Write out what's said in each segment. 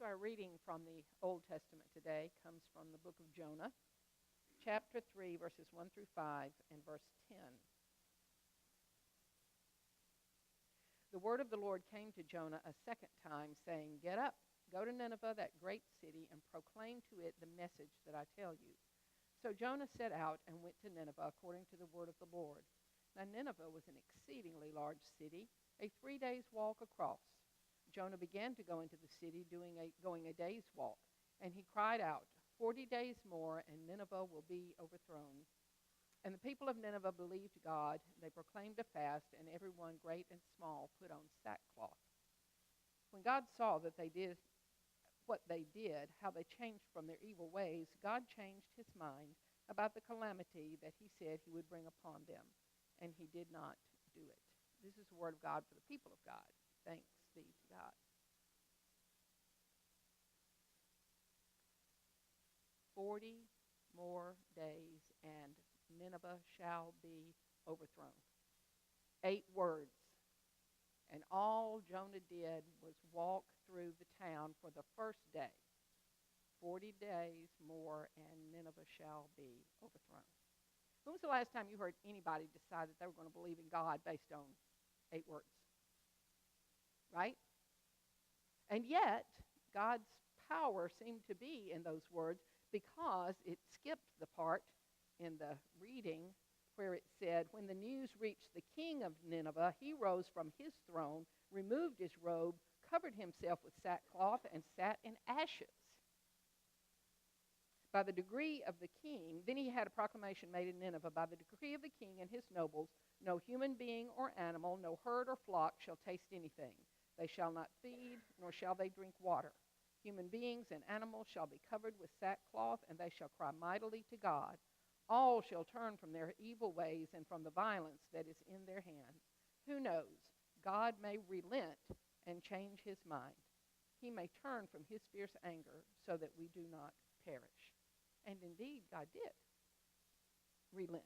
So our reading from the Old Testament today comes from the book of Jonah, chapter 3, verses 1 through 5, and verse 10. The word of the Lord came to Jonah a second time, saying, "Get up, go to Nineveh, that great city, and proclaim to it the message that I tell you." So Jonah set out and went to Nineveh according to the word of the Lord. Now Nineveh was an exceedingly large city, a 3 days' walk across. Jonah began to go into the city, going a day's walk, and he cried out, 40 days more, and Nineveh will be overthrown. And the people of Nineveh believed God. They proclaimed a fast, and everyone, great and small, put on sackcloth. When God saw that they did what they did, how they changed from their evil ways, God changed his mind about the calamity that he said he would bring upon them, and he did not do it. This is the word of God for the people of God. Thanks be to God. 40 more days, and Nineveh shall be overthrown. 8 words. And all Jonah did was walk through the town for the first day. 40 days more, and Nineveh shall be overthrown. When was the last time you heard anybody decide that they were going to believe in God based on 8 words? Right? And yet, God's power seemed to be in those words, because it skipped the part in the reading where it said, when the news reached the king of Nineveh, he rose from his throne, removed his robe, covered himself with sackcloth, and sat in ashes. By the decree of the king, then he had a proclamation made in Nineveh, by the decree of the king and his nobles, no human being or animal, no herd or flock shall taste anything. They shall not feed, nor shall they drink water. Human beings and animals shall be covered with sackcloth, and they shall cry mightily to God. All shall turn from their evil ways and from the violence that is in their hand. Who knows? God may relent and change his mind. He may turn from his fierce anger so that we do not perish. And indeed, God did relent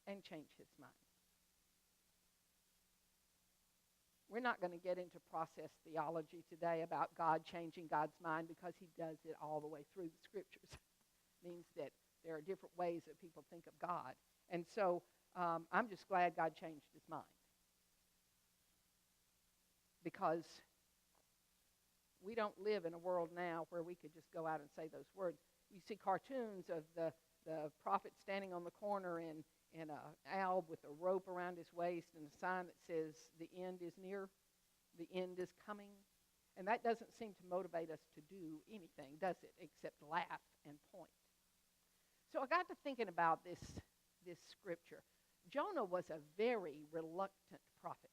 and change his mind. We're not going to get into process theology today about God changing God's mind, because he does it all the way through the scriptures. It means that there are different ways that people think of God. And so I'm just glad God changed his mind, because we don't live in a world now where we could just go out and say those words. You see cartoons of the prophet standing on the corner in an alb with a rope around his waist and a sign that says, the end is near, the end is coming. And that doesn't seem to motivate us to do anything, does it, except laugh and point. So I got to thinking about this scripture. Jonah was a very reluctant prophet.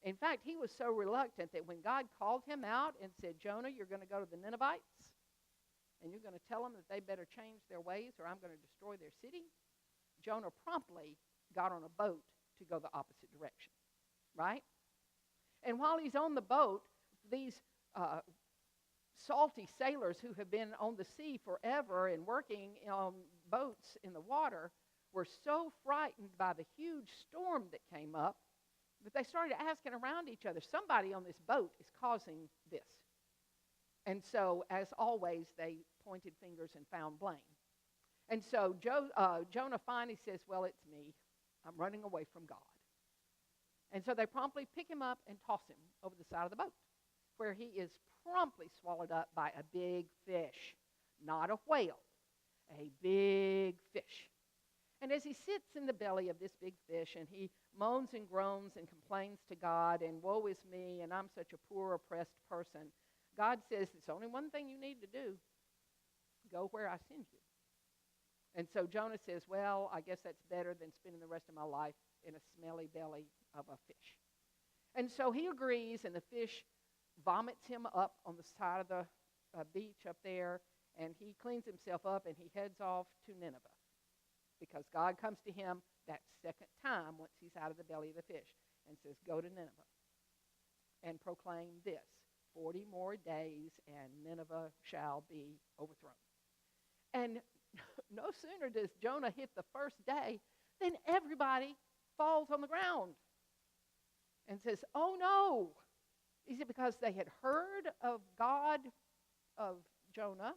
In fact, he was so reluctant that when God called him out and said, Jonah, you're going to go to the Ninevites, and you're going to tell them that they better change their ways or I'm going to destroy their city, Jonah promptly got on a boat to go the opposite direction, right? And while he's on the boat, these salty sailors who have been on the sea forever and working on boats in the water were so frightened by the huge storm that came up that they started asking around each other, somebody on this boat is causing this. And so, as always, they pointed fingers and found blame. And so Jonah finally says, well, it's me. I'm running away from God. And so they promptly pick him up and toss him over the side of the boat, where he is promptly swallowed up by a big fish. Not a whale, a big fish. And as he sits in the belly of this big fish and he moans and groans and complains to God, and woe is me, and I'm such a poor, oppressed person, God says, it's only one thing you need to do. Go where I send you. And so Jonah says, well, I guess that's better than spending the rest of my life in a smelly belly of a fish. And so he agrees, and the fish vomits him up on the side of the beach up there, and he cleans himself up, and he heads off to Nineveh, because God comes to him that second time once he's out of the belly of the fish and says, go to Nineveh and proclaim this, 40 more days, and Nineveh shall be overthrown. And no sooner does Jonah hit the first day than everybody falls on the ground and says, oh no, Is it because they had heard of God, of Jonah,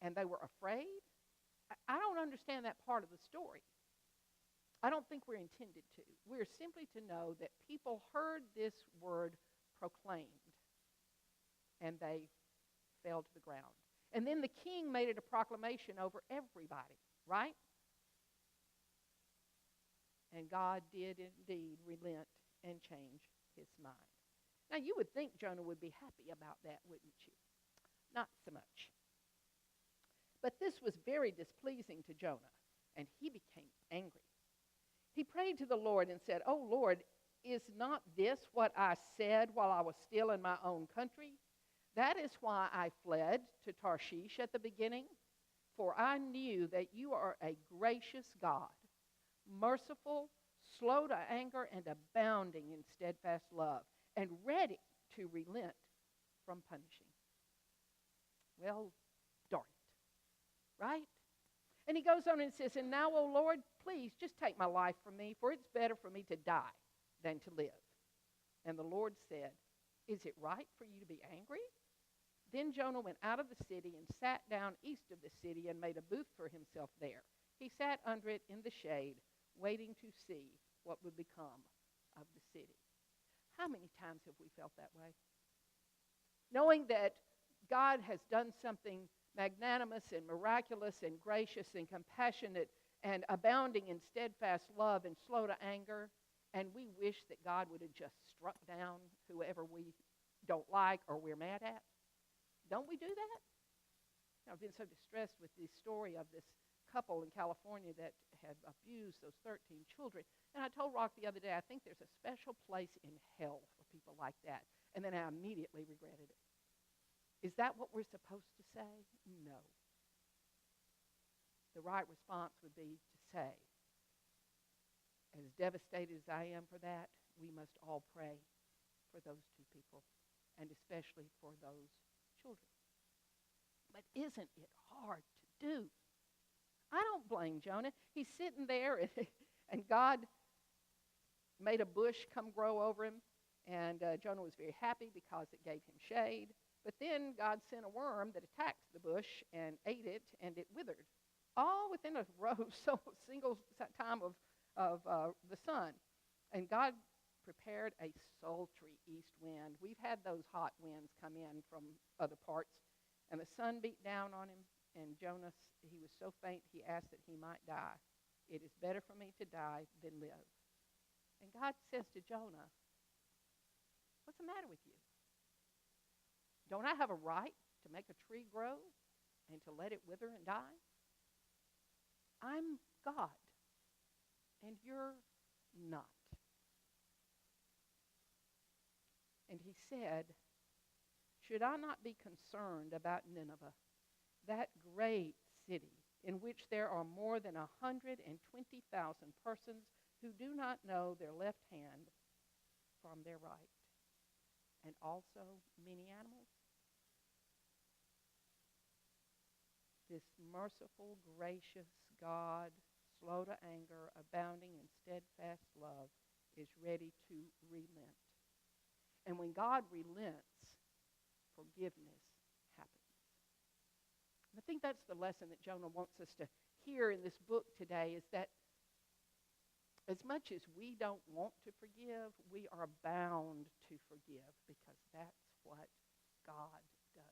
and they were afraid? I don't understand that part of the story. I don't think we're intended to. We're simply to know that people heard this word proclaimed, and they fell to the ground. And then the king made it a proclamation over everybody, right? And God did indeed relent and change his mind. Now, you would think Jonah would be happy about that, wouldn't you? Not so much. But this was very displeasing to Jonah, and he became angry. He prayed to the Lord and said, "Oh, Lord, is not this what I said while I was still in my own country? That is why I fled to Tarshish at the beginning, for I knew that you are a gracious God, merciful, slow to anger, and abounding in steadfast love, and ready to relent from punishing." Well, darn it, right? And he goes on and says, "And now, O Lord, please just take my life from me, for it's better for me to die than to live." And the Lord said, "Is it right for you to be angry?" Then Jonah went out of the city and sat down east of the city and made a booth for himself there. He sat under it in the shade, waiting to see what would become of the city. How many times have we felt that way? Knowing that God has done something magnanimous and miraculous and gracious and compassionate and abounding in steadfast love and slow to anger, and we wish that God would have just struck down whoever we don't like or we're mad at. Don't we do that? I've been so distressed with the story of this couple in California that had abused those 13 children. And I told Rock the other day, I think there's a special place in hell for people like that. And then I immediately regretted it. Is that what we're supposed to say? No. The right response would be to say, as devastated as I am for that, we must all pray for those two people, and especially for those children. But isn't it hard to do? I don't blame Jonah. He's sitting there, and God made a bush come grow over him, and Jonah was very happy because it gave him shade. But then God sent a worm that attacked the bush and ate it, and it withered, all within a single time of the sun. And God prepared a sultry east wind. We've had those hot winds come in from other parts, and the sun beat down on him, and Jonah, he was so faint, he asked that he might die. "It is better for me to die than live." And God says to Jonah, "What's the matter with you? Don't I have a right to make a tree grow and to let it wither and die? I'm God, and you're not." And he said, "Should I not be concerned about Nineveh, that great city in which there are more than 120,000 persons who do not know their left hand from their right, and also many animals?" This merciful, gracious God, slow to anger, abounding in steadfast love, is ready to relent. And when God relents, forgiveness happens. And I think that's the lesson that Jonah wants us to hear in this book today, is that as much as we don't want to forgive, we are bound to forgive, because that's what God does.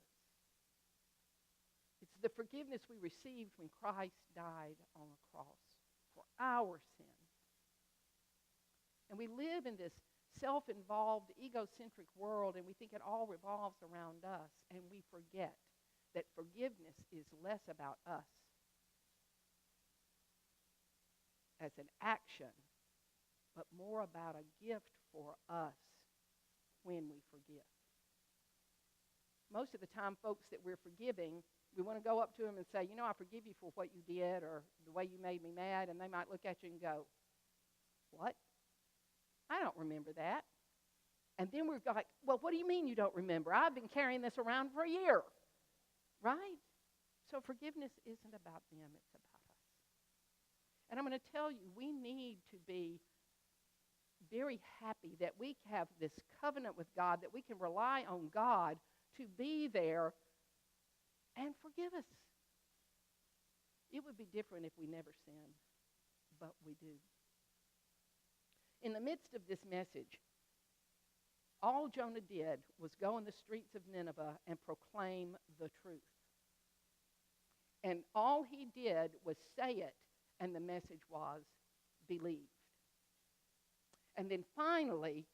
It's the forgiveness we received when Christ died on the cross for our sins. And we live in this self-involved, egocentric world, and we think it all revolves around us, and we forget that forgiveness is less about us as an action, but more about a gift for us when we forgive. Most of the time, folks that we're forgiving, we want to go up to them and say, "You know, I forgive you for what you did or the way you made me mad," and they might look at you and go, "What? I don't remember that." And then we're like, "Well, what do you mean you don't remember? I've been carrying this around for a year." Right? So forgiveness isn't about them, it's about us. And I'm going to tell you, we need to be very happy that we have this covenant with God, that we can rely on God to be there and forgive us. It would be different if we never sinned, but we do. In the midst of this message, all Jonah did was go in the streets of Nineveh and proclaim the truth. And all he did was say it, and the message was believed. And then finally,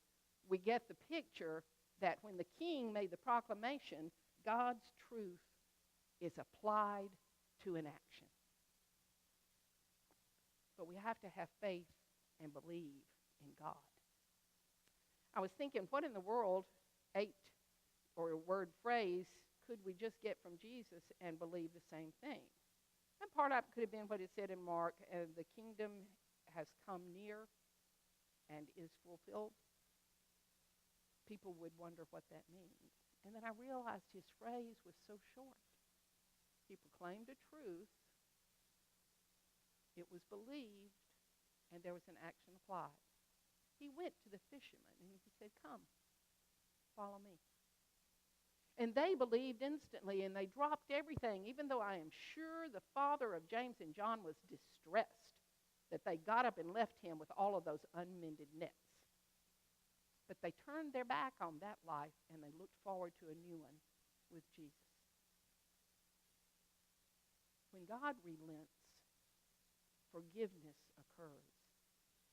we get the picture that when the king made the proclamation, God's truth is applied to an action. But we have to have faith and believe in God. I was thinking, what in the world, or a word phrase, could we just get from Jesus and believe the same thing? And part of it could have been what it said in Mark, the kingdom has come near and is fulfilled. People would wonder what that means. And then I realized his phrase was so short. He proclaimed a truth, it was believed, and there was an action applied. He went to the fishermen and he said, come, follow me. And they believed instantly, and they dropped everything, even though I am sure the father of James and John was distressed that they got up and left him with all of those unmended nets. But they turned their back on that life, and they looked forward to a new one with Jesus. When God relents, forgiveness occurs.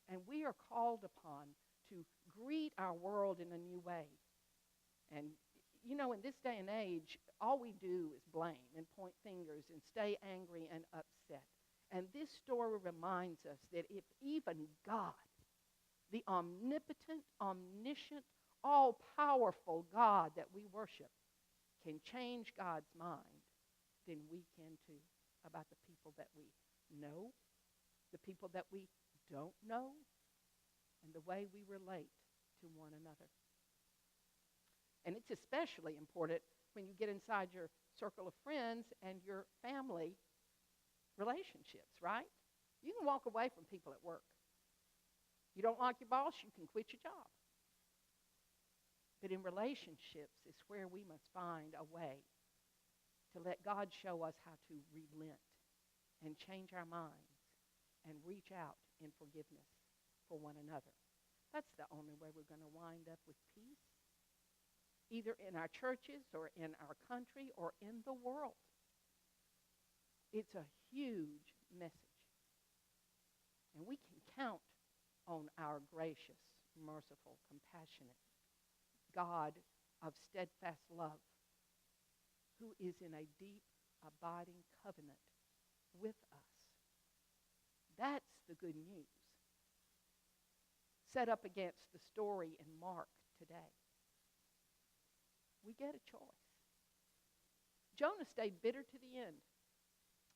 And we are called upon to greet our world in a new way. And, you know, in this day and age, all we do is blame and point fingers and stay angry and upset. And this story reminds us that if even God, the omnipotent, omniscient, all-powerful God that we worship, can change God's mind, then we can too, about the people that we know, the people that we don't know, and the way we relate to one another. And it's especially important when you get inside your circle of friends and your family relationships, right? You can walk away from people at work. You don't like your boss, you can quit your job. But in relationships is where we must find a way to let God show us how to relent and change our minds and reach out in forgiveness for one another. That's the only way we're going to wind up with peace, either in our churches or in our country or in the world. It's a huge message. And we can count on our gracious, merciful, compassionate God of steadfast love, who is in a deep, abiding covenant with us. That's the good news. Set up against the story in Mark today. We get a choice. Jonah stayed bitter to the end.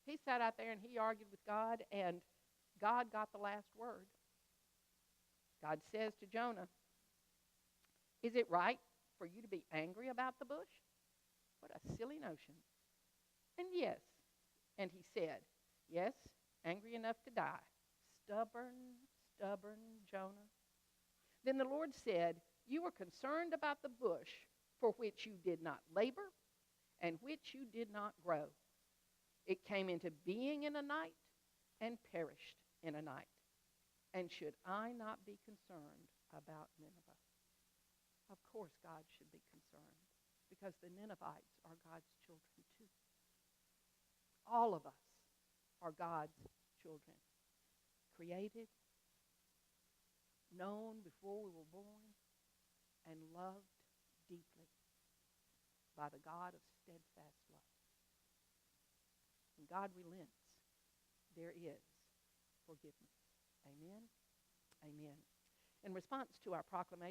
He sat out there and he argued with God, and God got the last word. God says to Jonah, is it right for you to be angry about the bush? What a silly notion. And yes, and he said, yes, angry enough to die. Stubborn, stubborn Jonah. Then the Lord said, you were concerned about the bush for which you did not labor and which you did not grow. It came into being in a night and perished in a night. And should I not be concerned about Nineveh? Of course God should be concerned, because the Ninevites are God's children too. All of us are God's children, created, known before we were born, and loved deeply by the God of steadfast love. When God relents, there is forgiveness. Amen? Amen. In response to our proclamation,